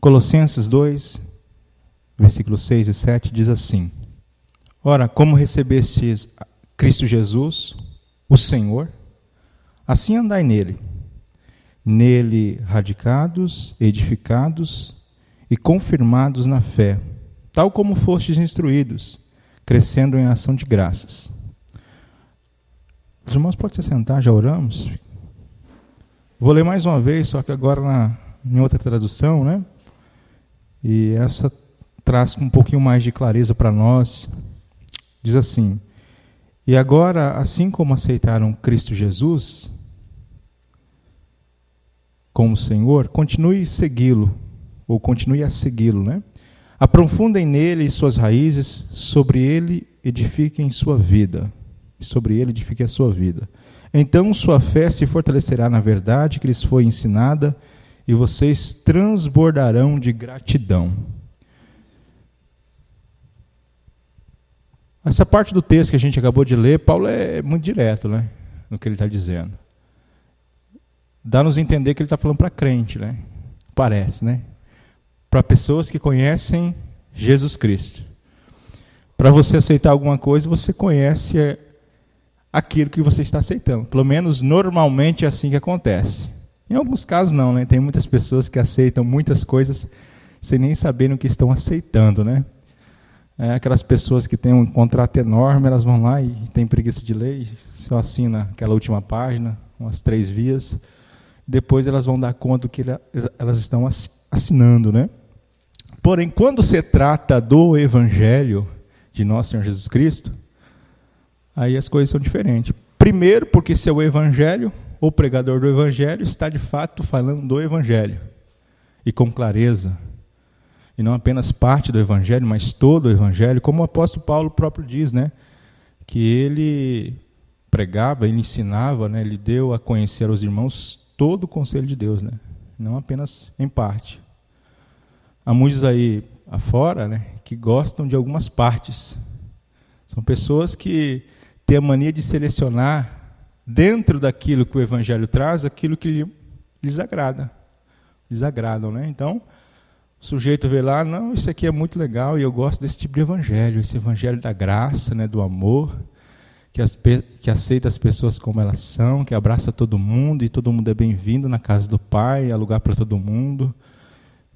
Colossenses 2, versículos 6 e 7, diz assim: Ora, como recebestes Cristo Jesus, o Senhor, assim andai nele, radicados, edificados e confirmados na fé, tal como fostes instruídos, crescendo em ação de graças. Os irmãos podem se sentar, já oramos? Vou ler mais uma vez, só que agora em outra tradução, né? E essa traz um pouquinho mais de clareza para nós. Diz assim: E agora, assim como aceitaram Cristo Jesus como Senhor, continue a segui-lo, né? Aprofundem nele suas raízes, sobre ele edifiquem sua vida. Sobre ele edifique a sua vida. Então sua fé se fortalecerá na verdade que lhes foi ensinada, e vocês transbordarão de gratidão. Essa parte do texto que a gente acabou de ler, Paulo é muito direto, né, no que ele está dizendo. Dá-nos a entender que ele está falando para crente, né? Parece, né? Para pessoas que conhecem Jesus Cristo. Para você aceitar alguma coisa, você conhece aquilo que você está aceitando. Pelo menos, normalmente, é assim que acontece. Em alguns casos, não, né? Tem muitas pessoas que aceitam muitas coisas sem nem saberem o que estão aceitando, né? Aquelas pessoas que têm um contrato enorme, elas vão lá e têm preguiça de ler, e só assina aquela última página, umas 3 vias. Depois elas vão dar conta do que elas estão assinando, né? Porém, quando se trata do Evangelho de nosso Senhor Jesus Cristo, aí as coisas são diferentes. Primeiro, porque se é o Evangelho, o pregador do Evangelho está de fato falando do Evangelho, e com clareza, e não apenas parte do Evangelho, mas todo o Evangelho, como o apóstolo Paulo próprio diz, né? Que ele pregava, ele ensinava, né? Ele deu a conhecer aos irmãos todo o conselho de Deus, né? Não apenas em parte. Há muitos aí afora, né, que gostam de algumas partes. São pessoas que têm a mania de selecionar, dentro daquilo que o Evangelho traz, aquilo que lhes agrada. Lhes agradam, né? Então, o sujeito vê lá, não, isso aqui é muito legal e eu gosto desse tipo de Evangelho, esse Evangelho da graça, né, do amor, que aceita as pessoas como elas são, que abraça todo mundo e todo mundo é bem-vindo na casa do Pai, há lugar para todo mundo.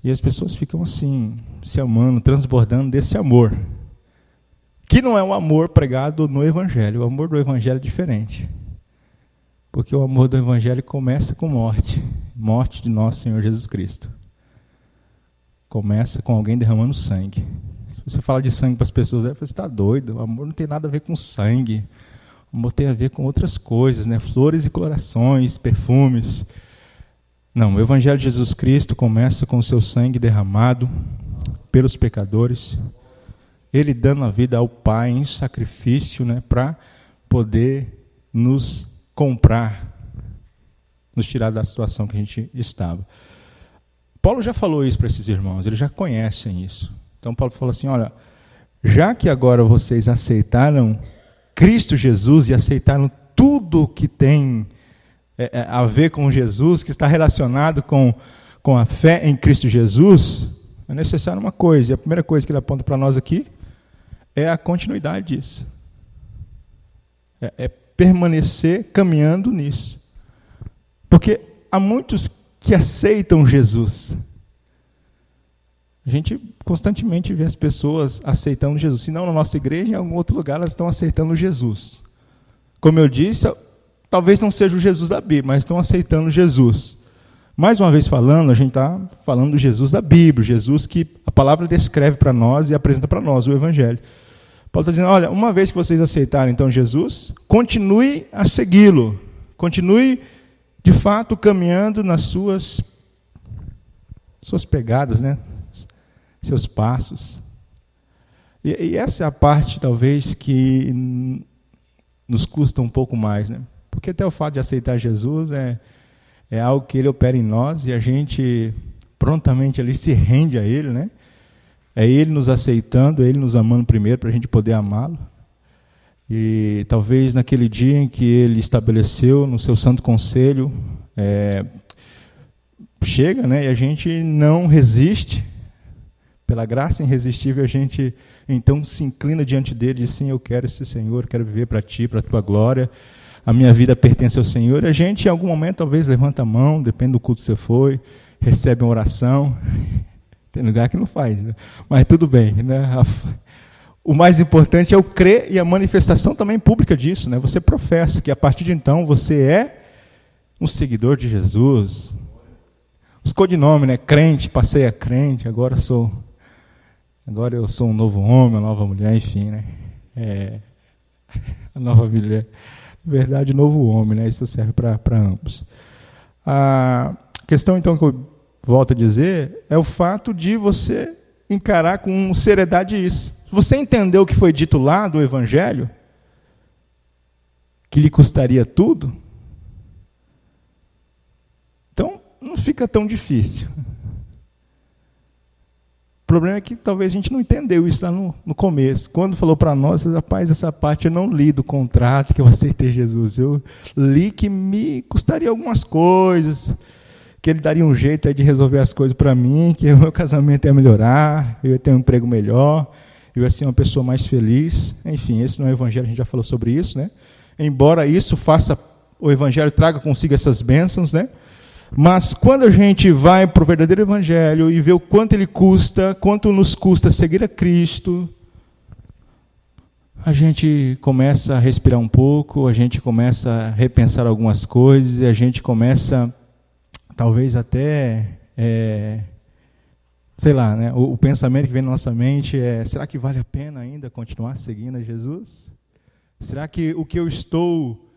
E as pessoas ficam assim, se amando, transbordando desse amor, que não é o amor pregado no Evangelho. O amor do Evangelho é diferente, porque o amor do Evangelho começa com morte de nosso Senhor Jesus Cristo. Começa com alguém derramando sangue. Se você fala de sangue para as pessoas, você está doido. O amor não tem nada a ver com sangue. O amor tem a ver com outras coisas, né? Flores e colorações, perfumes. Não, o Evangelho de Jesus Cristo começa com o seu sangue derramado pelos pecadores, ele dando a vida ao Pai em sacrifício, né, para poder nos comprar, nos tirar da situação que a gente estava. Paulo já falou isso para esses irmãos, eles já conhecem isso. Então Paulo falou assim, olha, já que agora vocês aceitaram Cristo Jesus e aceitaram tudo que tem a ver com Jesus, que está relacionado com a fé em Cristo Jesus, é necessário uma coisa, e a primeira coisa que ele aponta para nós aqui é a continuidade disso. É permanecer caminhando nisso. Porque há muitos que aceitam Jesus. A gente constantemente vê as pessoas aceitando Jesus. Se não na nossa igreja, em algum outro lugar elas estão aceitando Jesus. Como eu disse, talvez não seja o Jesus da Bíblia, mas estão aceitando Jesus. Mais uma vez falando, a gente está falando do Jesus da Bíblia, Jesus que a palavra descreve para nós e apresenta para nós, o Evangelho. Paulo está dizendo, olha, uma vez que vocês aceitaram então Jesus, continue a segui-lo, continue de fato caminhando nas suas pegadas, né? Seus passos. E essa é a parte talvez que nos custa um pouco mais, né? Porque até o fato de aceitar Jesus é algo que ele opera em nós e a gente prontamente ali se rende a ele, né? É ele nos aceitando, é ele nos amando primeiro para a gente poder amá-lo. E talvez naquele dia em que ele estabeleceu no seu santo conselho, chega, né, e a gente não resiste. Pela graça irresistível, a gente então se inclina diante dele e diz, sim, eu quero esse Senhor, quero viver para ti, para a tua glória, a minha vida pertence ao Senhor. E a gente, em algum momento, talvez levanta a mão, depende do culto que você foi, recebe uma oração. Tem lugar que não faz, né? Mas tudo bem, né? O mais importante é o crer e a manifestação também pública disso, né? Você professa que a partir de então você é um seguidor de Jesus. Os codinomes, né? Crente, passei a crente, agora eu sou um novo homem, uma nova mulher, enfim, né? A nova mulher. Na verdade, novo homem, né? Isso serve para ambos. A questão, então, que eu volto a dizer, é o fato de você encarar com seriedade isso. Se você entendeu o que foi dito lá do Evangelho, que lhe custaria tudo, então não fica tão difícil. O problema é que talvez a gente não entendeu isso lá no começo. Quando falou para nós, rapaz, essa parte eu não li do contrato que eu aceitei Jesus. Eu li que me custaria algumas coisas, que ele daria um jeito aí de resolver as coisas para mim, que o meu casamento ia melhorar, eu ia ter um emprego melhor, eu ia ser uma pessoa mais feliz. Enfim, esse não é o Evangelho, a gente já falou sobre isso, né? Embora isso o Evangelho traga consigo essas bênçãos, né? Mas quando a gente vai para o verdadeiro Evangelho e vê o quanto ele custa, quanto nos custa seguir a Cristo, a gente começa a respirar um pouco, a gente começa a repensar algumas coisas, e a gente começa, talvez até, sei lá, né, o pensamento que vem na nossa mente é, será que vale a pena ainda continuar seguindo a Jesus? Será que o que eu estou,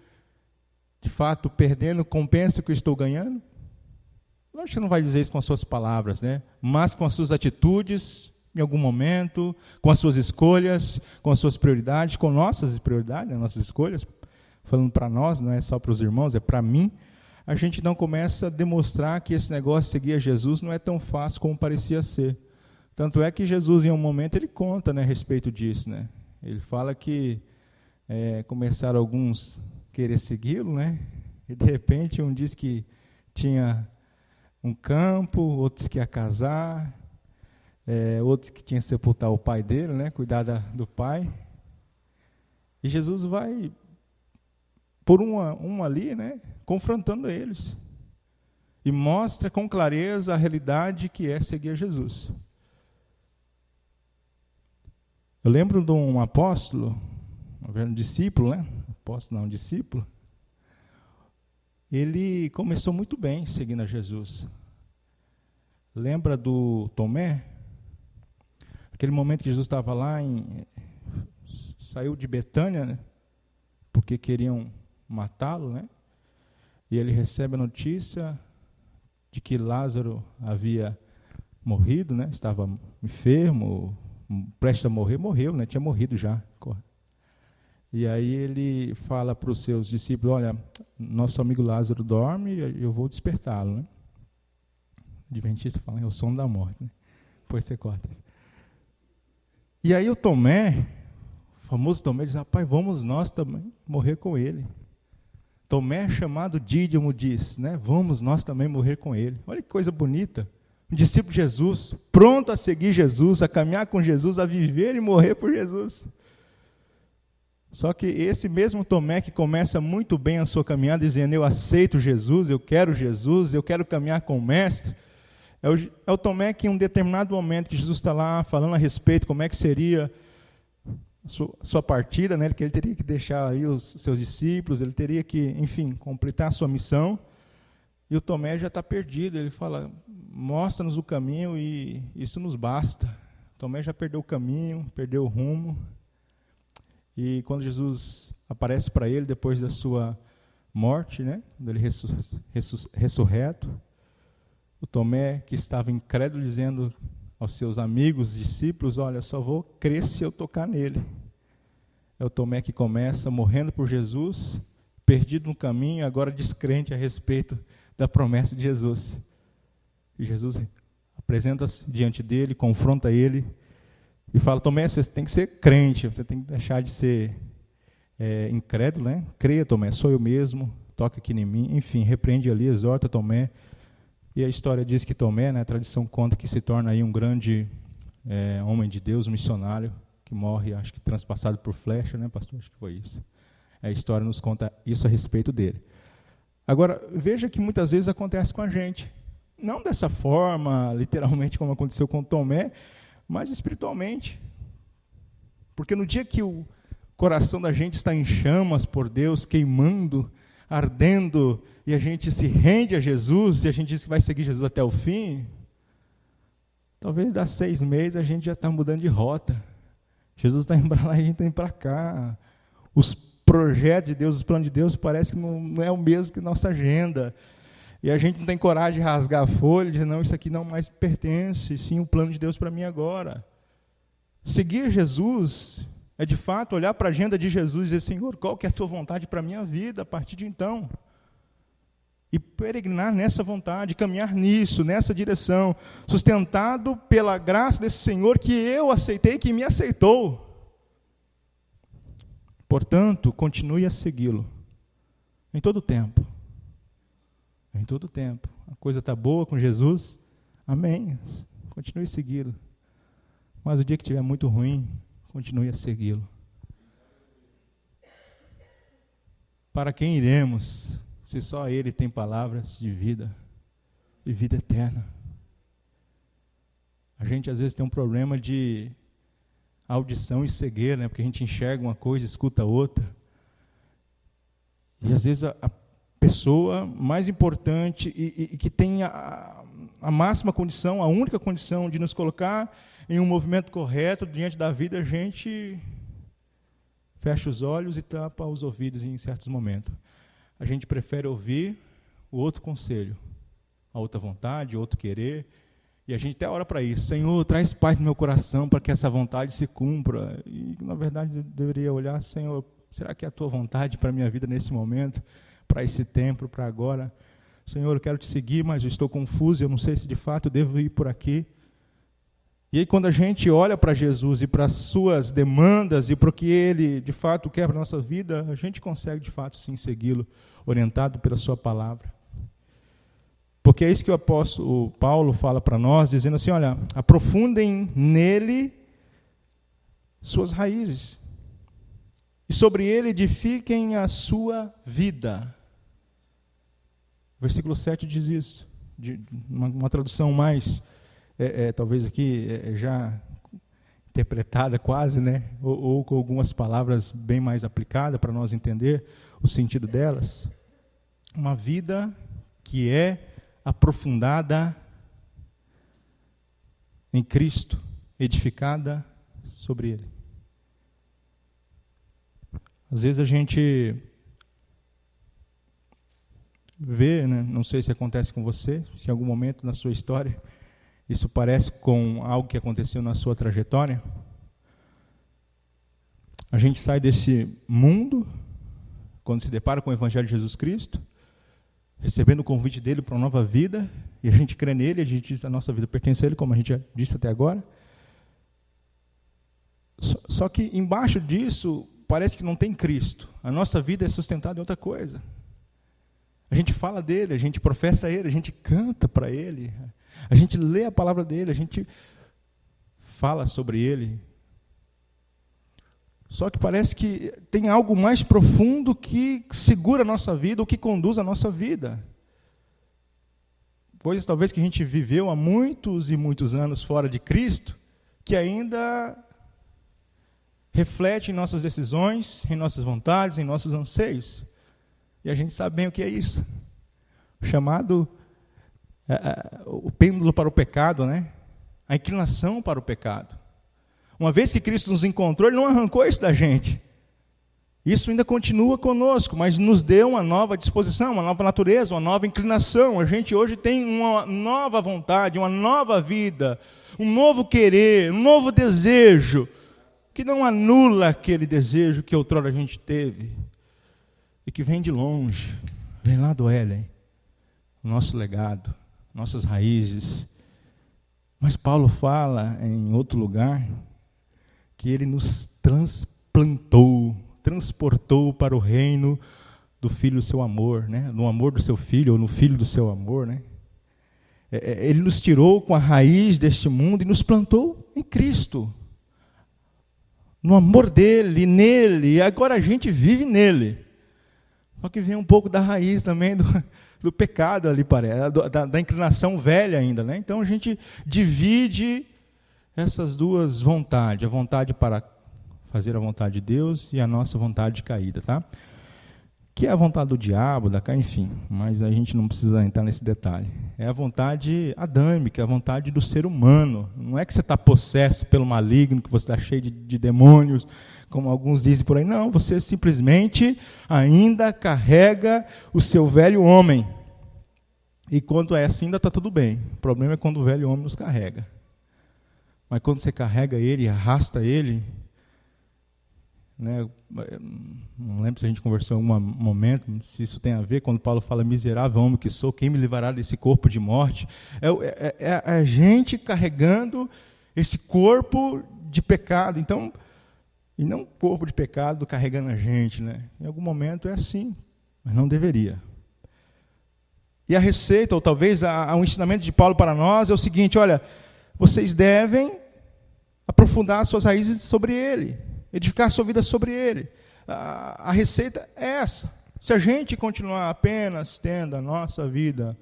de fato, perdendo compensa o que eu estou ganhando? Eu acho que não vai dizer isso com as suas palavras, né? Mas com as suas atitudes, em algum momento, com as suas escolhas, com as suas prioridades, com nossas prioridades, nossas escolhas, falando para nós, não é só para os irmãos, é para mim, a gente não começa a demonstrar que esse negócio de seguir a Jesus não é tão fácil como parecia ser. Tanto é que Jesus, em um momento, ele conta, né, a respeito disso, né? Ele fala que começaram alguns a querer segui-lo, né? E de repente um diz que tinha um campo, outros que ia casar, outros que tinha que sepultar o pai dele, né? Cuidar do pai. E Jesus vai por um ali, né? Confrontando eles. E mostra com clareza a realidade que é seguir a Jesus. Eu lembro de um apóstolo, um discípulo, né? Apóstolo não, discípulo. Ele começou muito bem seguindo a Jesus. Lembra do Tomé? Aquele momento que Jesus estava lá, saiu de Betânia, né? Porque queriam matá-lo, né? E ele recebe a notícia de que Lázaro havia morrido, né? Estava enfermo, prestes a morrer, morreu, né? Tinha morrido já. E aí ele fala para os seus discípulos, olha, nosso amigo Lázaro dorme, eu vou despertá-lo, né? O adventista fala, é o sono da morte, né? Depois você corta. E aí o Tomé, o famoso Tomé, diz, rapaz, vamos nós também morrer com ele. Tomé, chamado Dídimo, diz, né? Vamos nós também morrer com ele. Olha que coisa bonita. Um discípulo de Jesus, pronto a seguir Jesus, a caminhar com Jesus, a viver e morrer por Jesus. Só que esse mesmo Tomé que começa muito bem a sua caminhada, dizendo, eu aceito Jesus, eu quero caminhar com o Mestre, é o Tomé que em um determinado momento que Jesus está lá falando a respeito como é que seria a sua partida, né, que ele teria que deixar aí os seus discípulos, ele teria que, enfim, completar a sua missão, e o Tomé já está perdido, ele fala, mostra-nos o caminho e isso nos basta. O Tomé já perdeu o caminho, perdeu o rumo. E quando Jesus aparece para ele, depois da sua morte, né, quando ele ressurreto, o Tomé, que estava incrédulo, dizendo aos seus amigos, discípulos, olha, eu só vou crer se eu tocar nele. É o Tomé que começa morrendo por Jesus, perdido no caminho, agora descrente a respeito da promessa de Jesus. E Jesus apresenta-se diante dele, confronta ele, e fala, Tomé, você tem que ser crente, você tem que deixar de ser incrédulo, né? Creia, Tomé, sou eu mesmo, toca aqui em mim. Enfim, repreende ali, exorta Tomé, E a história diz que Tomé, né, a tradição conta que se torna aí um grande homem de Deus, um missionário, que morre, acho que transpassado por flecha, né, pastor? Acho que foi isso. A história nos conta isso a respeito dele. Agora, veja que muitas vezes acontece com a gente. Não dessa forma, literalmente, como aconteceu com Tomé, mas espiritualmente. Porque no dia que o coração da gente está em chamas por Deus, queimando, ardendo, e a gente se rende a Jesus, e a gente diz que vai seguir Jesus até o fim, talvez dá 6 meses a gente já está mudando de rota. Jesus está indo para lá e a gente está indo para cá. Os projetos de Deus, os planos de Deus, parece que não é o mesmo que nossa agenda. E a gente não tem coragem de rasgar a folha e dizer, não, isso aqui não mais pertence, sim, o plano de Deus para mim agora. Seguir Jesus é, de fato, olhar para a agenda de Jesus e dizer, Senhor, qual que é a tua vontade para a minha vida a partir de então? E peregrinar nessa vontade, caminhar nisso, nessa direção, sustentado pela graça desse Senhor que eu aceitei, que me aceitou. Portanto, continue a segui-lo, em todo o tempo. Em todo o tempo. A coisa está boa com Jesus, amém. Continue a segui-lo. Mas o dia que estiver muito ruim, continue a segui-lo. Para quem iremos, se só Ele tem palavras de vida eterna? A gente às vezes tem um problema de audição e cegueira, né? Porque a gente enxerga uma coisa, escuta outra. E às vezes a pessoa mais importante e que tem a máxima condição, a única condição de nos colocar em um movimento correto diante da vida, a gente fecha os olhos e tapa os ouvidos em certos momentos. A gente prefere ouvir o outro conselho, a outra vontade, o outro querer, e a gente até ora para isso. Senhor, traz paz no meu coração para que essa vontade se cumpra. E, na verdade, eu deveria olhar, Senhor, será que é a tua vontade para a minha vida nesse momento, para esse tempo, para agora? Senhor, eu quero te seguir, mas eu estou confuso, eu não sei se de fato eu devo ir por aqui. E aí, quando a gente olha para Jesus e para as suas demandas e para o que Ele, de fato, quer para a nossa vida, a gente consegue, de fato, sim, segui-lo, orientado pela sua palavra. Porque é isso que o apóstolo Paulo fala para nós, dizendo assim, olha, aprofundem nele suas raízes. E sobre ele edifiquem a sua vida. Versículo 7 diz isso, de uma tradução mais... talvez aqui já interpretada quase, né? Ou com algumas palavras bem mais aplicadas para nós entender o sentido delas. Uma vida que é aprofundada em Cristo, edificada sobre Ele. Às vezes a gente vê, né? Não sei se acontece com você, se em algum momento na sua história isso parece com algo que aconteceu na sua trajetória. A gente sai desse mundo, quando se depara com o Evangelho de Jesus Cristo, recebendo o convite dele para uma nova vida, e a gente crê nele, a gente diz que a nossa vida pertence a ele, como a gente já disse até agora. Só que embaixo disso, parece que não tem Cristo. A nossa vida é sustentada em outra coisa. A gente fala dele, a gente professa ele, a gente canta para ele, a gente lê a palavra dele, a gente fala sobre ele. Só que parece que tem algo mais profundo que segura a nossa vida, ou que conduz a nossa vida. Coisas talvez que a gente viveu há muitos e muitos anos fora de Cristo, que ainda reflete em nossas decisões, em nossas vontades, em nossos anseios. E a gente sabe bem o que é isso. Chamado o pêndulo para o pecado, né? A inclinação para o pecado. Uma vez que Cristo nos encontrou, Ele não arrancou isso da gente. Isso ainda continua conosco, mas nos deu uma nova disposição, uma nova natureza, uma nova inclinação. A gente hoje tem uma nova vontade, uma nova vida, um novo querer, um novo desejo, que não anula aquele desejo que outrora a gente teve, e que vem de longe, vem lá do Éden, o nosso legado, nossas raízes. Mas Paulo fala em outro lugar, que ele nos transportou para o reino do Filho do seu amor, né? No amor do seu Filho, ou no Filho do seu amor, né? Ele nos tirou com a raiz deste mundo e nos plantou em Cristo. No amor dele, nele, e agora a gente vive nele. Só que vem um pouco da raiz também do pecado ali, da inclinação velha ainda, né? Então a gente divide essas duas vontades, a vontade para fazer a vontade de Deus e a nossa vontade caída, tá? Que é a vontade do diabo, da carne, enfim, mas a gente não precisa entrar nesse detalhe. É a vontade adâmica, a vontade do ser humano. Não é que você está possesso pelo maligno, que você está cheio de demônios, como alguns dizem por aí. Não, você simplesmente ainda carrega o seu velho homem. E quando é assim, ainda está tudo bem. O problema é quando o velho homem nos carrega. Mas quando você carrega ele, arrasta ele, né? Não lembro se a gente conversou em algum momento, se isso tem a ver, quando Paulo fala, miserável homem que sou, quem me livrará desse corpo de morte? É a gente carregando esse corpo de pecado, então, e não o corpo de pecado carregando a gente, né? Em algum momento é assim, mas não deveria. E a receita, ou talvez o ensinamento de Paulo para nós é o seguinte: olha, vocês devem aprofundar suas raízes sobre ele, edificar sua vida sobre ele. A receita é essa. Se a gente continuar apenas tendo a nossa vida,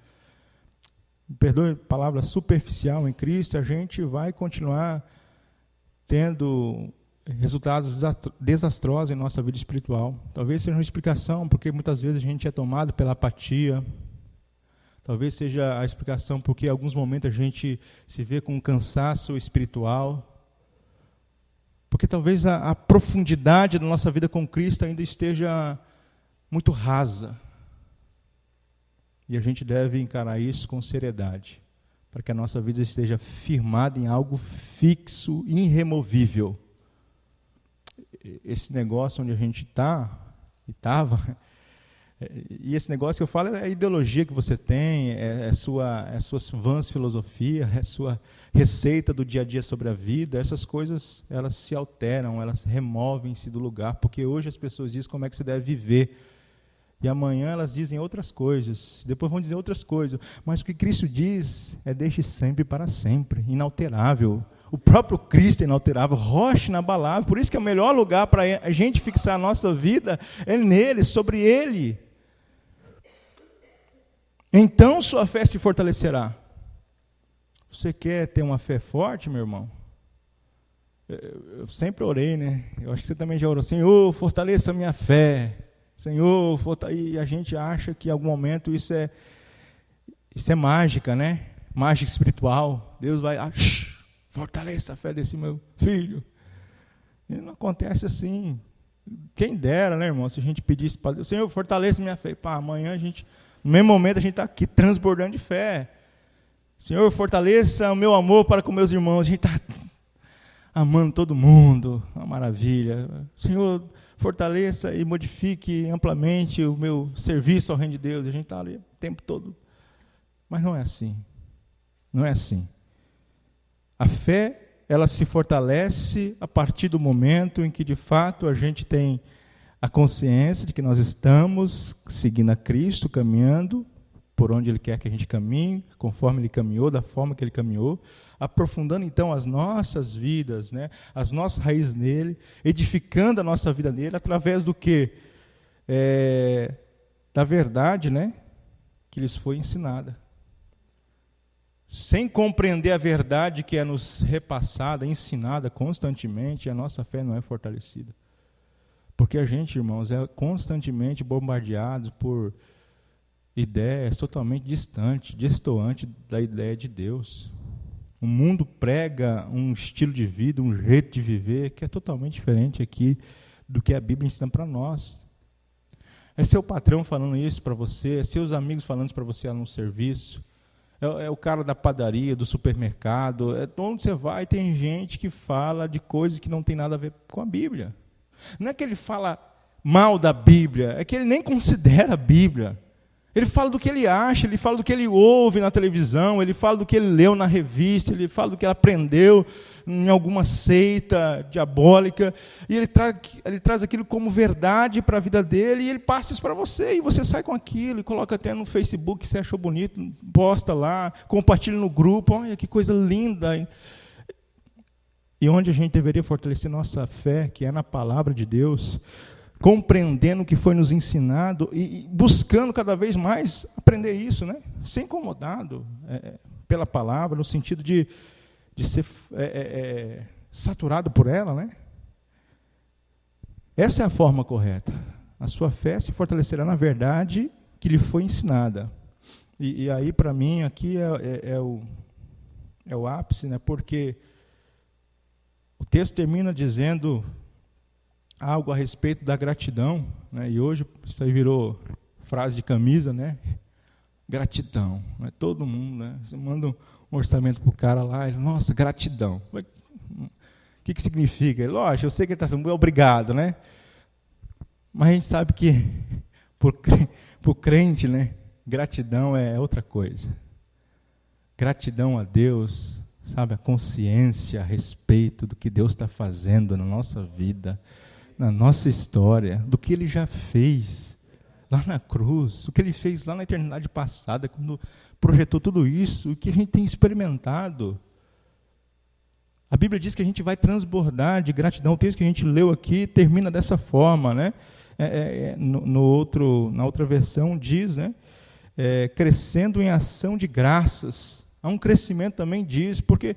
perdoe a palavra, superficial em Cristo, a gente vai continuar tendo resultados desastrosos em nossa vida espiritual. Talvez seja uma explicação, porque muitas vezes a gente é tomado pela apatia. Talvez seja a explicação porque em alguns momentos a gente se vê com um cansaço espiritual. Porque talvez a profundidade da nossa vida com Cristo ainda esteja muito rasa. E a gente deve encarar isso com seriedade, para que a nossa vida esteja firmada em algo fixo, irremovível. Esse negócio onde a gente está, e estava, e esse negócio que eu falo é a ideologia que você tem, é suas vãs filosofias, é a sua receita do dia a dia sobre a vida. Essas coisas, elas se alteram, elas removem-se do lugar, porque hoje as pessoas dizem como é que você deve viver, e amanhã elas dizem outras coisas, depois vão dizer outras coisas, mas o que Cristo diz é deixe sempre para sempre, inalterável. O próprio Cristo é inalterável, rocha inabalável, por isso que é o melhor lugar para a gente fixar a nossa vida é nele, sobre ele. Então sua fé se fortalecerá. Você quer ter uma fé forte, meu irmão? Eu sempre orei, né? Eu acho que você também já orou. Senhor, fortaleça a minha fé. Senhor, e a gente acha que em algum momento isso é mágica, né? Mágica espiritual. Deus vai, fortaleça a fé desse meu filho. E não acontece assim. Quem dera, né, irmão? Se a gente pedisse para Deus, Senhor, fortaleça a minha fé. Amanhã no mesmo momento a gente está aqui transbordando de fé. Senhor, fortaleça o meu amor para com meus irmãos. A gente está amando todo mundo. Uma maravilha. Senhor, fortaleça e modifique amplamente o meu serviço ao reino de Deus. A gente está ali o tempo todo. Mas não é assim. Não é assim. A fé, ela se fortalece a partir do momento em que, de fato, a gente tem a consciência de que nós estamos seguindo a Cristo, caminhando por onde Ele quer que a gente caminhe, conforme Ele caminhou, da forma que Ele caminhou, aprofundando então as nossas vidas, né, as nossas raízes nele, edificando a nossa vida nele, através do quê? Da verdade, né, que lhes foi ensinada. Sem compreender a verdade que é nos repassada, ensinada constantemente, a nossa fé não é fortalecida. Porque a gente, irmãos, é constantemente bombardeado por ideias totalmente distantes, destoantes da ideia de Deus. O mundo prega um estilo de vida, um jeito de viver que é totalmente diferente aqui do que a Bíblia ensina para nós. É seu patrão falando isso para você, é seus amigos falando isso para você lá no serviço, é o cara da padaria, do supermercado, onde você vai tem gente que fala de coisas que não tem nada a ver com a Bíblia. Não é que ele fala mal da Bíblia, é que ele nem considera a Bíblia. Ele fala do que ele acha, ele fala do que ele ouve na televisão, ele fala do que ele leu na revista, ele fala do que ele aprendeu em alguma seita diabólica, e ele traz aquilo como verdade para a vida dele, e ele passa isso para você, e você sai com aquilo, e coloca até no Facebook, se achou bonito, posta lá, compartilha no grupo, olha que coisa linda. E onde a gente deveria fortalecer nossa fé, que é na palavra de Deus, compreendendo o que foi nos ensinado e buscando cada vez mais aprender isso, né? Ser incomodado pela palavra, no sentido de ser saturado por ela, né? Essa é a forma correta. A sua fé se fortalecerá na verdade que lhe foi ensinada. E aí, para mim, aqui é o ápice, né? Porque o texto termina dizendo algo a respeito da gratidão, né? E hoje isso aí virou frase de camisa, né? Gratidão, né? Todo mundo, né? Você manda um orçamento para o cara lá, ele, nossa, gratidão. O que significa? Lógico, eu sei que ele está sendo obrigado, né? Mas a gente sabe que, para o crente, né? Gratidão é outra coisa. Gratidão a Deus, sabe? A consciência a respeito do que Deus está fazendo na nossa vida, na nossa história, do que Ele já fez lá na cruz, o que Ele fez lá na eternidade passada, quando projetou tudo isso, o que a gente tem experimentado. A Bíblia diz que a gente vai transbordar de gratidão. O texto que a gente leu aqui termina dessa forma, né? Na outra versão diz, né? Crescendo em ação de graças. Há um crescimento também disso, porque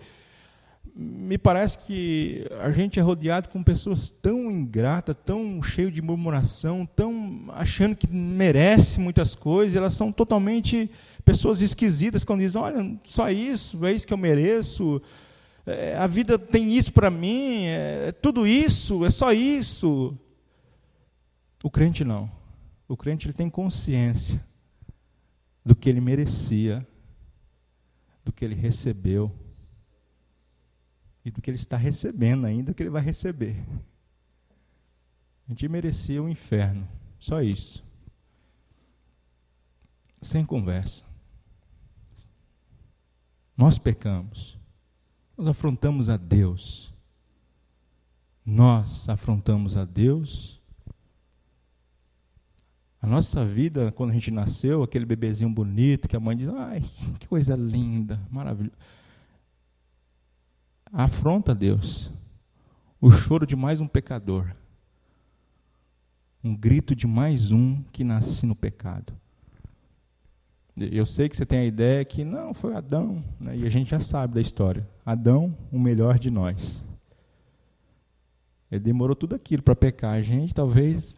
me parece que a gente é rodeado com pessoas tão ingratas, tão cheias de murmuração, tão achando que merece muitas coisas, elas são totalmente pessoas esquisitas, quando dizem, olha, só isso, é isso que eu mereço, a vida tem isso para mim, é tudo isso, é só isso. O crente não. O crente ele tem consciência do que ele merecia, do que ele recebeu, e do que ele está recebendo ainda, do que ele vai receber. A gente merecia o inferno, só isso. Sem conversa. Nós pecamos. Nós afrontamos a Deus. Nós afrontamos a Deus. A nossa vida, quando a gente nasceu, aquele bebezinho bonito, que a mãe diz, ai, que coisa linda, maravilhosa. Afronta a Deus. O choro de mais um pecador. Um grito de mais um que nasce no pecado. Eu sei que você tem a ideia que não, foi Adão, né? E a gente já sabe da história. Adão, o melhor de nós. Ele demorou tudo aquilo para pecar. A gente talvez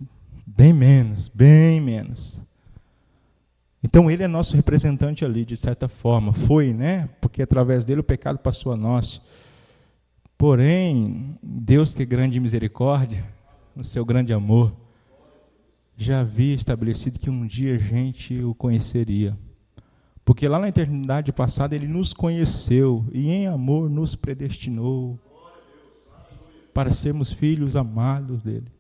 bem menos, bem menos. Então ele é nosso representante ali, de certa forma. Foi, né? Porque através dele o pecado passou a nós. Porém, Deus que é grande em misericórdia, no seu grande amor, já havia estabelecido que um dia a gente o conheceria. Porque lá na eternidade passada Ele nos conheceu e em amor nos predestinou para sermos filhos amados dEle.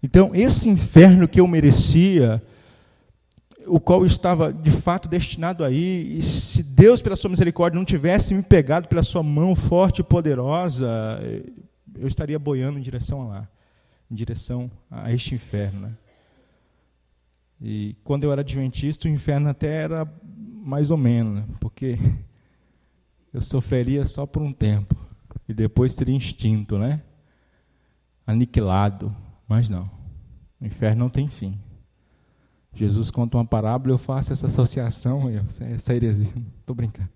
Então, esse inferno que eu merecia, o qual estava de fato destinado aí, e se Deus, pela sua misericórdia, não tivesse me pegado pela sua mão forte e poderosa, eu estaria boiando em direção a lá, em direção a este inferno, né? E quando eu era adventista, o inferno até era mais ou menos, né? Porque eu sofreria só por um tempo, e depois seria extinto, né? Aniquilado, mas não, o inferno não tem fim. Jesus conta uma parábola, eu faço essa associação, essa heresia, estou brincando.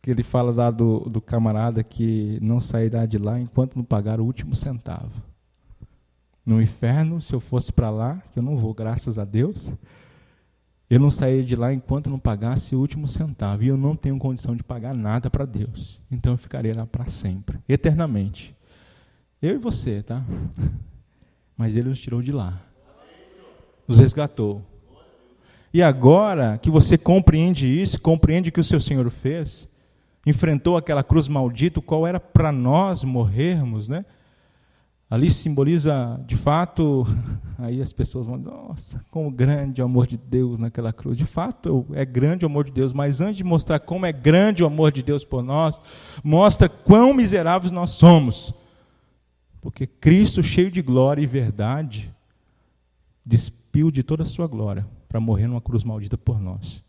Que ele fala lá do camarada que não sairá de lá enquanto não pagar o último centavo. No inferno, se eu fosse para lá, que eu não vou, graças a Deus, eu não sairia de lá enquanto não pagasse o último centavo. E eu não tenho condição de pagar nada para Deus. Então eu ficarei lá para sempre, eternamente. Eu e você, tá? Mas Ele nos tirou de lá. Nos resgatou. E agora que você compreende isso, compreende o que o seu Senhor fez, enfrentou aquela cruz maldita, qual era para nós morrermos, né? Ali simboliza, de fato, Aí as pessoas vão dizer, nossa, como grande o amor de Deus naquela cruz. De fato, é grande o amor de Deus, mas antes de mostrar como é grande o amor de Deus por nós, mostra quão miseráveis nós somos. Porque Cristo, cheio de glória e verdade, despiu de toda a sua glória para morrer numa cruz maldita por nós.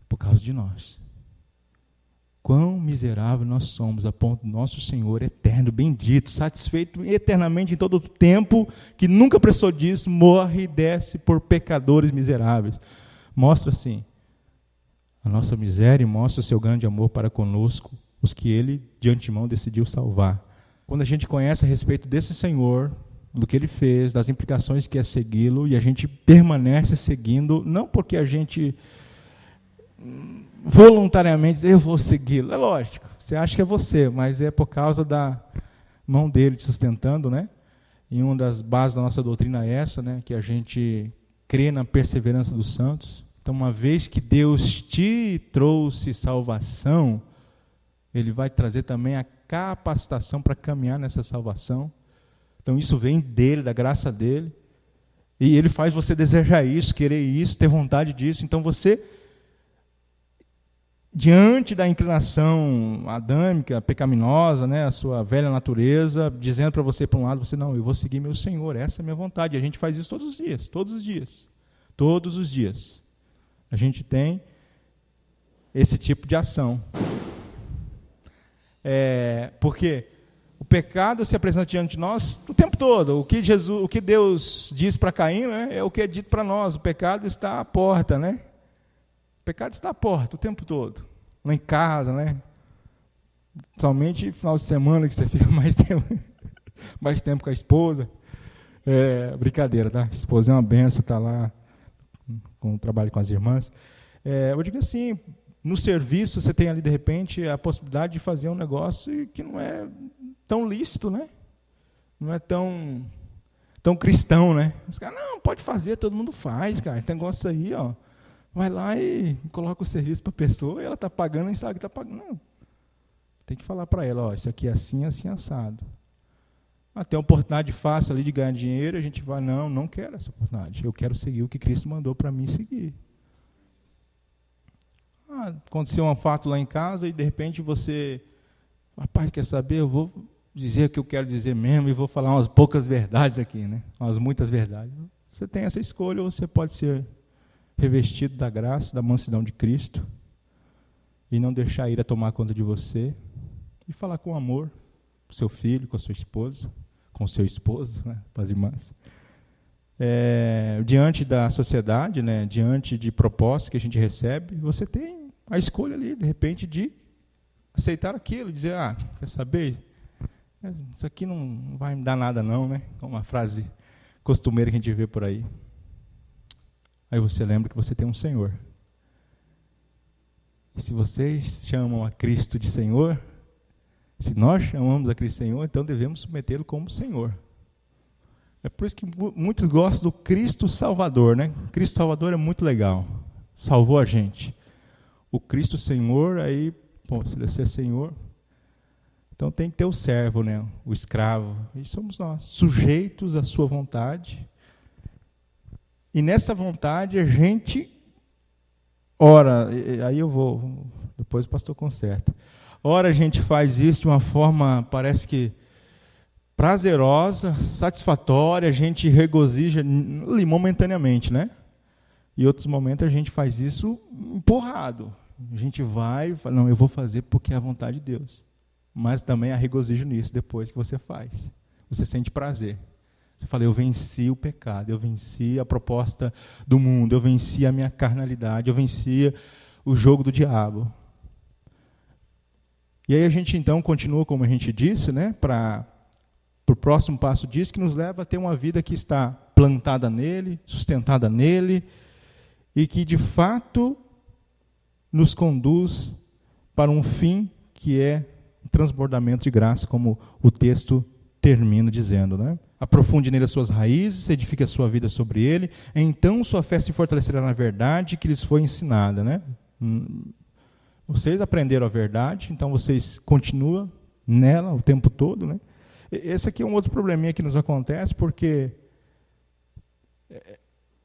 Por causa de nós. Quão miserável nós somos, a ponto do nosso Senhor eterno, bendito, satisfeito eternamente em todo o tempo, que nunca precisou disso, morre e desce por pecadores miseráveis. Mostra, assim, a nossa miséria e mostra o seu grande amor para conosco, os que Ele, de antemão, decidiu salvar. Quando a gente conhece a respeito desse Senhor, do que Ele fez, das implicações que é segui-lo, e a gente permanece seguindo, não porque a gente voluntariamente diz, eu vou segui-lo. É lógico, você acha que é você, mas é por causa da mão dele te sustentando, né? E uma das bases da nossa doutrina é essa, né? Que a gente crê na perseverança dos santos. Então, uma vez que Deus te trouxe salvação, Ele vai trazer também a capacitação para caminhar nessa salvação. Então, isso vem dele, da graça dele. E Ele faz você desejar isso, querer isso, ter vontade disso. Então, você, diante da inclinação adâmica, pecaminosa, né, a sua velha natureza, dizendo para você, por um lado, você, não, eu vou seguir meu Senhor, essa é a minha vontade. E a gente faz isso todos os dias, todos os dias. Todos os dias. A gente tem esse tipo de ação. Porque o pecado se apresenta diante de nós o tempo todo. O que Deus diz para Caim, né, é o que é dito para nós. O pecado está à porta, né? O pecado está à porta o tempo todo. Lá em casa, né? Somente final de semana que você fica mais tempo com a esposa. Brincadeira, tá? A esposa é uma benção, está lá com o trabalho com as irmãs. Eu digo assim, no serviço você tem ali, de repente, a possibilidade de fazer um negócio que não é tão lícito, né? Não é tão cristão, né? Os caras, não, pode fazer, todo mundo faz, cara. Tem negócio aí, ó. Vai lá e coloca o serviço para a pessoa e ela está pagando e sabe que está pagando. Não. Tem que falar para ela, ó, isso aqui é assim, assim, assado. Tem uma oportunidade fácil ali de ganhar dinheiro, a gente vai, não quero essa oportunidade. Eu quero seguir o que Cristo mandou para mim seguir. Aconteceu um fato lá em casa e de repente você, rapaz, quer saber? Eu vou dizer o que eu quero dizer mesmo e vou falar umas poucas verdades aqui, né? Umas muitas verdades. Você tem essa escolha, ou você pode ser revestido da graça, da mansidão de Cristo, e não deixar a ira tomar conta de você, e falar com amor, com seu filho, com a sua esposa, com o seu esposo, né, para as irmãs. Diante da sociedade, né, diante de propostas que a gente recebe, você tem a escolha ali, de repente, de aceitar aquilo, dizer, quer saber? Isso aqui não vai me dar nada não, né? Como uma frase costumeira que a gente vê por aí. Aí você lembra que você tem um Senhor. E se vocês chamam a Cristo de Senhor, se nós chamamos a Cristo Senhor, então devemos submetê-lo como Senhor. É por isso que muitos gostam do Cristo Salvador, né? Cristo Salvador é muito legal. Salvou a gente. O Cristo Senhor, aí, se ele é Senhor, então tem que ter o servo, né? O escravo. E somos nós, sujeitos à sua vontade. E nessa vontade a gente ora, aí eu vou, depois o pastor conserta. Ora a gente faz isso de uma forma, parece que prazerosa, satisfatória, a gente regozija ali momentaneamente, né? E outros momentos a gente faz isso empurrado. A gente vai e fala, não, eu vou fazer porque é a vontade de Deus. Mas também há regozijo nisso depois que você faz. Você sente prazer. Você fala, eu venci o pecado, eu venci a proposta do mundo, eu venci a minha carnalidade, eu venci o jogo do diabo. E aí a gente então continua, como a gente disse, né, para o próximo passo disso, que nos leva a ter uma vida que está plantada nele, sustentada nele, e que de fato nos conduz para um fim que é o transbordamento de graça, como o texto termina dizendo, né? Aprofunde nele as suas raízes, edifique a sua vida sobre ele, então sua fé se fortalecerá na verdade que lhes foi ensinada, né? Vocês aprenderam a verdade, então vocês continuam nela o tempo todo, né? Esse aqui é um outro probleminha que nos acontece, porque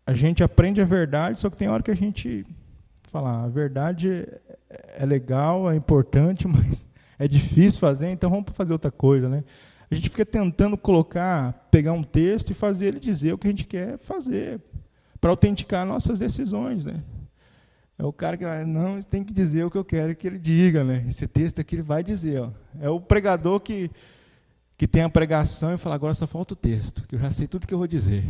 a gente aprende a verdade, só que tem hora que a gente fala, a verdade é legal, é importante, mas é difícil fazer, então vamos fazer outra coisa, né? A gente fica tentando pegar um texto e fazer ele dizer o que a gente quer fazer, para autenticar nossas decisões, né? É o cara que vai, não, você tem que dizer o que eu quero que ele diga, né? Esse texto aqui ele vai dizer, ó. É o pregador que tem a pregação e fala, agora só falta o texto, que eu já sei tudo que eu vou dizer.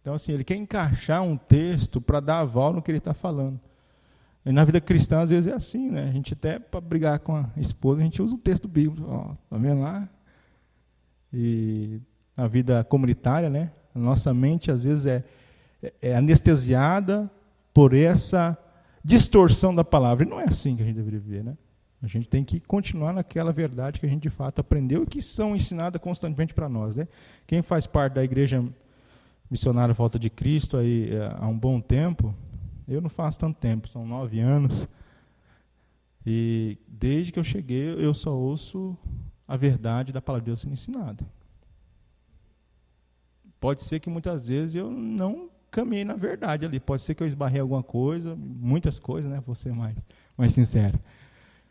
Então, assim, ele quer encaixar um texto para dar aval no que ele está falando. E na vida cristã, às vezes, é assim, né? A gente até, para brigar com a esposa, a gente usa o texto bíblico. Ó, tá vendo lá? E na vida comunitária, né? A nossa mente, às vezes, é anestesiada por essa distorção da palavra. E não é assim que a gente deveria viver, né? A gente tem que continuar naquela verdade que a gente, de fato, aprendeu e que são ensinadas constantemente para nós, né? Quem faz parte da Igreja Missionária Volta de Cristo aí, há um bom tempo, eu não faço tanto tempo, são 9 anos, e desde que eu cheguei, eu só ouço a verdade da palavra de Deus sendo ensinada. Pode ser que muitas vezes eu não caminhei na verdade ali, pode ser que eu esbarrei alguma coisa, muitas coisas, né? Vou ser mais sincero.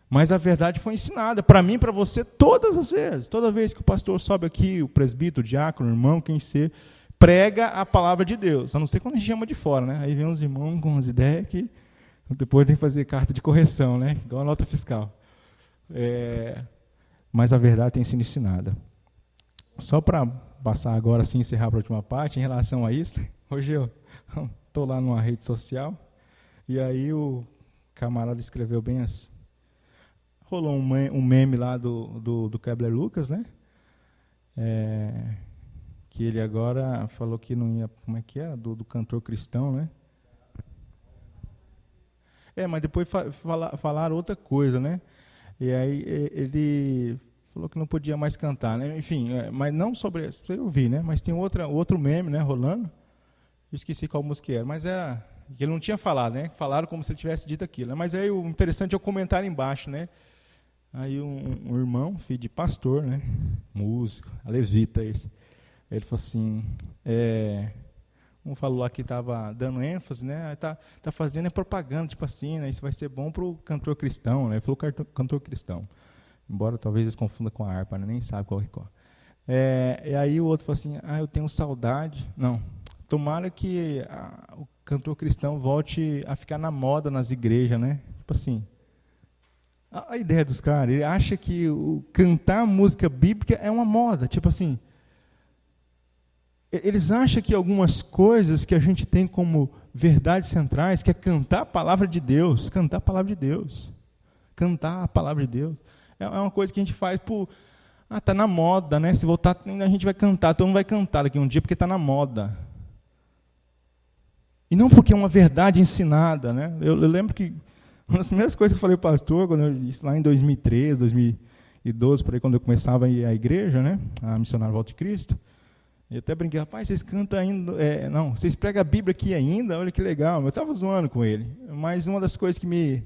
Mas a verdade foi ensinada, para mim, para você, todas as vezes. Toda vez que o pastor sobe aqui, o presbítero, o diácono, o irmão, quem ser, prega a palavra de Deus. A não ser quando a gente chama de fora, né? Aí vem uns irmãos com umas ideias que depois tem que fazer carta de correção, né? Igual a nota fiscal. Mas a verdade tem sido ensinada. Só para passar agora, assim, encerrar para a última parte, em relação a isso, hoje eu estou lá numa rede social, e aí o camarada escreveu bem assim. Rolou um meme lá do Kebler Lucas, né? Que ele agora falou que não ia... Como é que era? Do cantor cristão, né? Mas depois falaram outra coisa, né? E aí ele falou que não podia mais cantar, né? Enfim, mas não sobre... Eu vi, né? Mas tem outro meme, né? Rolando. Esqueci qual música era, mas era... que ele não tinha falado, né? Falaram como se ele tivesse dito aquilo. Né? Mas aí o interessante é o comentário embaixo, né? Aí um irmão, filho de pastor, né? Músico, levita esse. Ele falou assim, um falou lá que estava dando ênfase, né? Está fazendo propaganda, tipo assim, né? Isso vai ser bom para o cantor cristão, né? Ele falou cantor cristão. Embora talvez eles confundam com a harpa, né? Nem sabe qual é qual. E aí o outro falou assim, eu tenho saudade. Não, tomara que o cantor cristão volte a ficar na moda nas igrejas, né? Tipo assim, a ideia dos caras, ele acha que cantar música bíblica é uma moda, tipo assim, eles acham que algumas coisas que a gente tem como verdades centrais, que é cantar a palavra de Deus, cantar a palavra de Deus, cantar a palavra de Deus, é uma coisa que a gente faz por, tá na moda, né? Se voltar, a gente vai cantar, todo mundo vai cantar daqui um dia porque está na moda. E não porque é uma verdade ensinada, né? Eu lembro que uma das primeiras coisas que eu falei para o pastor, isso lá em 2013, 2012, por aí, quando eu começava a ir à igreja, né, a Missionária Volta de Cristo, eu até brinquei, rapaz, vocês cantam ainda, vocês pregam a Bíblia aqui ainda, olha que legal, eu estava zoando com ele, mas uma das coisas que me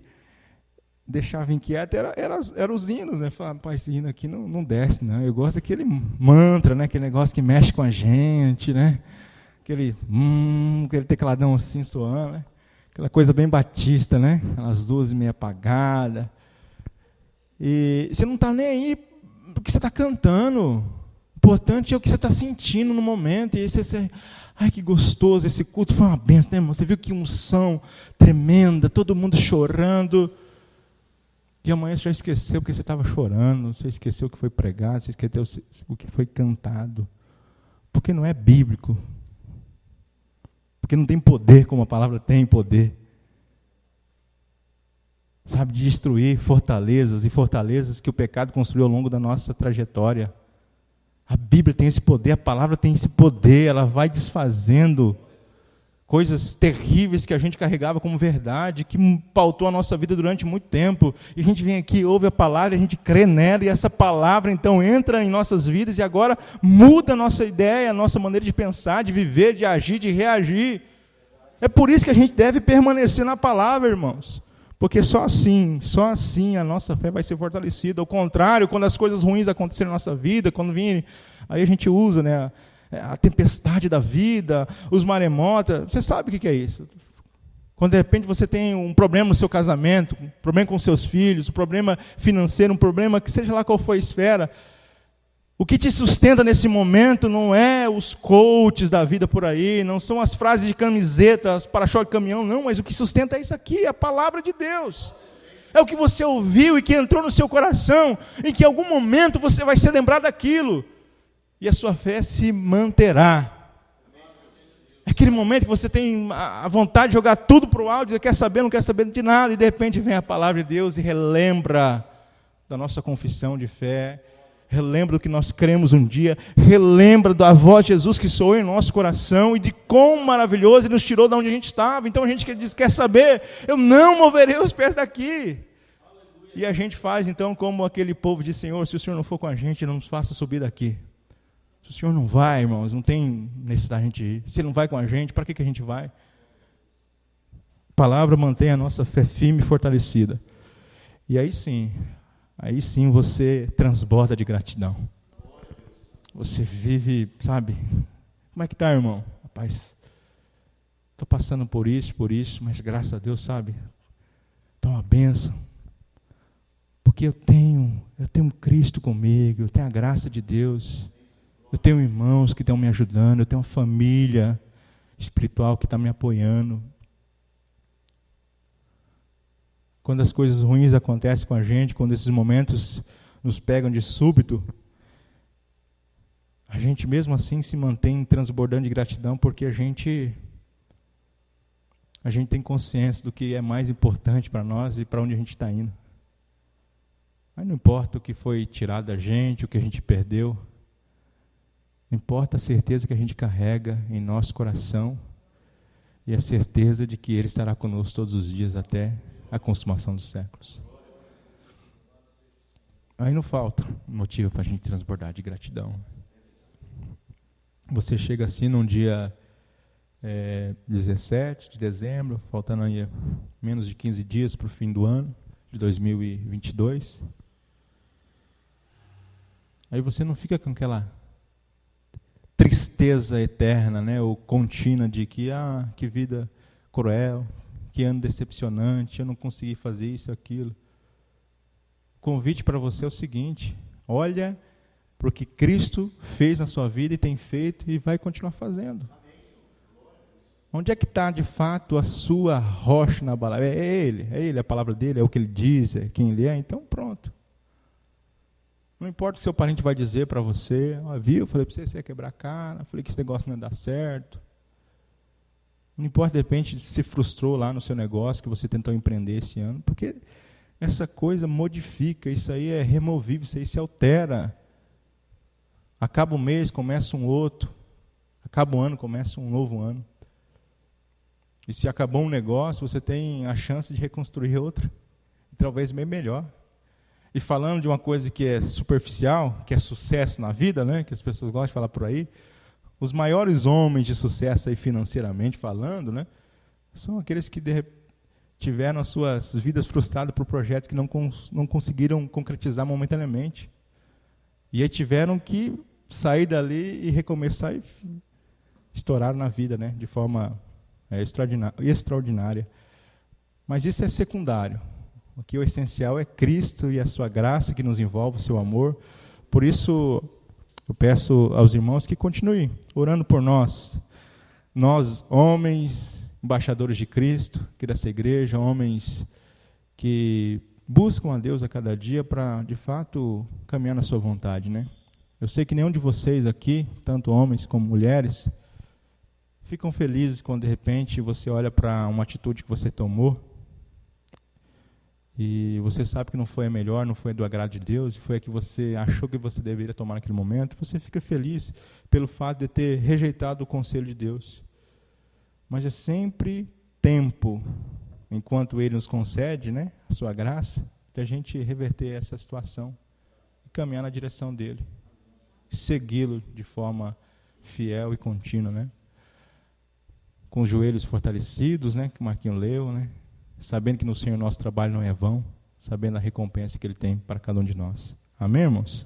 deixava inquieto era os hinos, né, falava, rapaz, esse hino aqui não desce, não, eu gosto daquele mantra, né, aquele negócio que mexe com a gente, né, aquele tecladão assim soando, né, aquela coisa bem batista, né? As luzes meio apagadas. E você não está nem aí porque você está cantando. O importante é o que você está sentindo no momento. E aí você, ai, que gostoso, esse culto foi uma benção, né, irmão? Você viu que unção tremenda, todo mundo chorando. E amanhã você já esqueceu porque você estava chorando, você esqueceu o que foi pregado, você esqueceu o que foi cantado. Porque não é bíblico. Porque não tem poder como a palavra tem poder. Sabe, de destruir fortalezas e fortalezas que o pecado construiu ao longo da nossa trajetória. A Bíblia tem esse poder, a palavra tem esse poder, ela vai desfazendo coisas terríveis que a gente carregava como verdade, que pautou a nossa vida durante muito tempo. E a gente vem aqui, ouve a palavra, a gente crê nela, e essa palavra então entra em nossas vidas e agora muda a nossa ideia, a nossa maneira de pensar, de viver, de agir, de reagir. É por isso que a gente deve permanecer na palavra, irmãos. Porque só assim a nossa fé vai ser fortalecida. Ao contrário, quando as coisas ruins acontecerem na nossa vida, quando virem, aí a gente usa, né, a tempestade da vida, os maremotas. Você sabe o que é isso? Quando de repente você tem um problema no seu casamento, um problema com seus filhos, um problema financeiro, um problema que seja lá qual for a esfera, o que te sustenta nesse momento não é os coaches da vida por aí, não são as frases de camiseta, os para-choque de caminhão, não, mas o que sustenta é isso aqui, a palavra de Deus. É o que você ouviu e que entrou no seu coração, em que em algum momento você vai ser lembrado daquilo, e a sua fé se manterá. É aquele momento que você tem a vontade de jogar tudo para o alto, dizer, quer saber, não quer saber de nada, e de repente vem a palavra de Deus e relembra da nossa confissão de fé, relembra do que nós cremos um dia, relembra da voz de Jesus que soou em nosso coração e de quão maravilhoso Ele nos tirou de onde a gente estava. Então a gente diz, quer saber, eu não moverei os pés daqui. E a gente faz então como aquele povo diz, Senhor, se o Senhor não for com a gente, não nos faça subir daqui. Se o Senhor não vai, irmãos, não tem necessidade de a gente ir. Se Ele não vai com a gente, para que a gente vai? A palavra mantém a nossa fé firme e fortalecida. E aí sim você transborda de gratidão. Você vive, sabe? Como é que está, irmão? Rapaz, estou passando por isso, mas graças a Deus, sabe? Está uma bênção. Porque eu tenho Cristo comigo, eu tenho a graça de Deus. Eu tenho irmãos que estão me ajudando, eu tenho uma família espiritual que está me apoiando. Quando as coisas ruins acontecem com a gente, quando esses momentos nos pegam de súbito, a gente mesmo assim se mantém transbordando de gratidão, porque a gente tem consciência do que é mais importante para nós e para onde a gente está indo. Mas não importa o que foi tirado da gente, o que a gente perdeu, importa a certeza que a gente carrega em nosso coração e a certeza de que Ele estará conosco todos os dias até a consumação dos séculos. Aí não falta motivo para a gente transbordar de gratidão. Você chega assim num dia 17 de dezembro, faltando aí menos de 15 dias para o fim do ano de 2022. Aí você não fica com aquela tristeza eterna, né, ou contínua de que vida cruel, que ano decepcionante, eu não consegui fazer isso, aquilo. O convite para você é o seguinte: olha para o que Cristo fez na sua vida e tem feito e vai continuar fazendo. Onde é que está de fato a sua rocha na balada? É Ele, a palavra dele, é o que Ele diz, é quem Ele é, então pronto. Não importa o que seu parente vai dizer para você, viu, eu falei para você ia quebrar a cara, falei que esse negócio não ia dar certo. Não importa, de repente, se frustrou lá no seu negócio que você tentou empreender esse ano, porque essa coisa modifica, isso aí é removível, isso aí se altera. Acaba o mês, começa um outro. Acaba o ano, começa um novo ano. E se acabou um negócio, você tem a chance de reconstruir outro, e talvez bem melhor. E falando de uma coisa que é superficial, que é sucesso na vida, né, que as pessoas gostam de falar por aí, os maiores homens de sucesso aí financeiramente falando, né, são aqueles que tiveram as suas vidas frustradas por projetos que não conseguiram concretizar momentaneamente. E aí tiveram que sair dali e recomeçar e estouraram na vida, né, de forma extraordinária. Mas isso é secundário. O que é o essencial é Cristo e a sua graça que nos envolve, o seu amor. Por isso, eu peço aos irmãos que continuem orando por nós. Nós, homens, embaixadores de Cristo, aqui dessa igreja, homens que buscam a Deus a cada dia para, de fato, caminhar na sua vontade, né? Eu sei que nenhum de vocês aqui, tanto homens como mulheres, ficam felizes quando, de repente, você olha para uma atitude que você tomou e você sabe que não foi a melhor, não foi do agrado de Deus, e foi a que você achou que você deveria tomar naquele momento. Você fica feliz pelo fato de ter rejeitado o conselho de Deus. Mas é sempre tempo, enquanto Ele nos concede, né, a sua graça, de a gente reverter essa situação e caminhar na direção dEle. Segui-lo de forma fiel e contínua, né? Com os joelhos fortalecidos, né, que o Marquinho leu, né? Sabendo que no Senhor nosso trabalho não é vão, sabendo a recompensa que Ele tem para cada um de nós. Amém, irmãos?